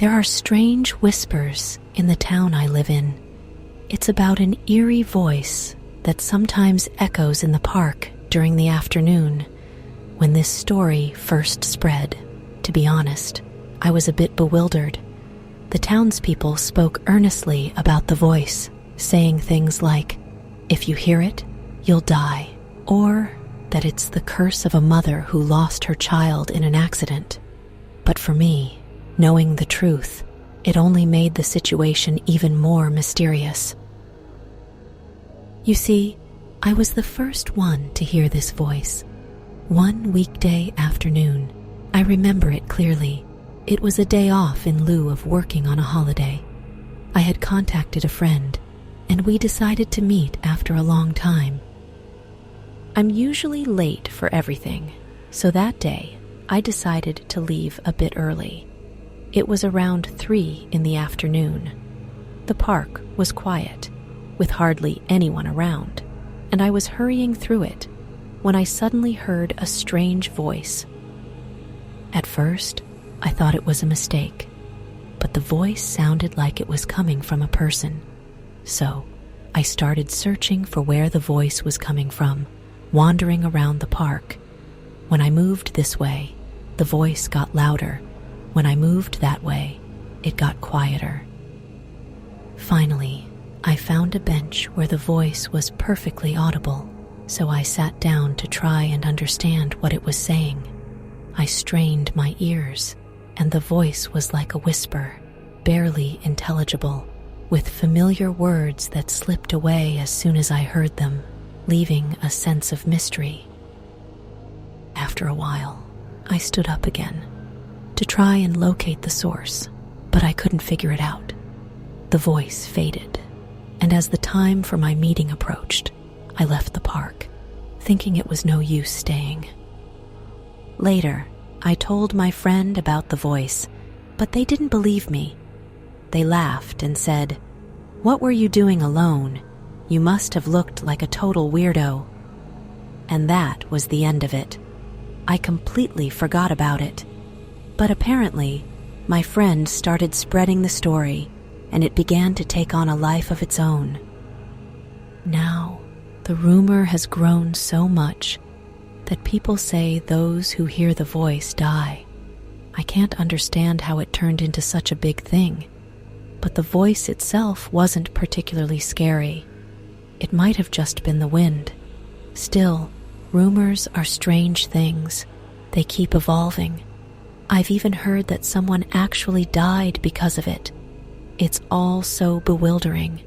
There are strange whispers in the town I live in. It's about an eerie voice that sometimes echoes in the park during the afternoon. When this story first spread, to be honest, I was a bit bewildered. The townspeople spoke earnestly about the voice, saying things like, "If you hear it, you'll die," or that it's the curse of a mother who lost her child in an accident. But for me, knowing the truth, it only made the situation even more mysterious. You see, I was the first one to hear this voice. One weekday afternoon, I remember it clearly. It was a day off in lieu of working on a holiday. I had contacted a friend, and we decided to meet after a long time. I'm usually late for everything, so that day I decided to leave a bit early. It was around 3 in the afternoon. The park was quiet, with hardly anyone around, and I was hurrying through it when I suddenly heard a strange voice. At first, I thought it was a mistake, but the voice sounded like it was coming from a person. So, I started searching for where the voice was coming from, wandering around the park. When I moved this way, the voice got louder. When I moved that way, it got quieter. Finally, I found a bench where the voice was perfectly audible, so I sat down to try and understand what it was saying. I strained my ears, and the voice was like a whisper, barely intelligible, with familiar words that slipped away as soon as I heard them, leaving a sense of mystery. After a while, I stood up again to try and locate the source, but I couldn't figure it out. The voice faded, and as the time for my meeting approached, I left the park, thinking it was no use staying. Later, I told my friend about the voice, but they didn't believe me. They laughed and said, "What were you doing alone? You must have looked like a total weirdo." And that was the end of it. I completely forgot about it. But apparently, my friend started spreading the story, and it began to take on a life of its own. Now, the rumor has grown so much that people say those who hear the voice die. I can't understand how it turned into such a big thing, but the voice itself wasn't particularly scary. It might have just been the wind. Still, rumors are strange things. They keep evolving. I've even heard that someone actually died because of it. It's all so bewildering.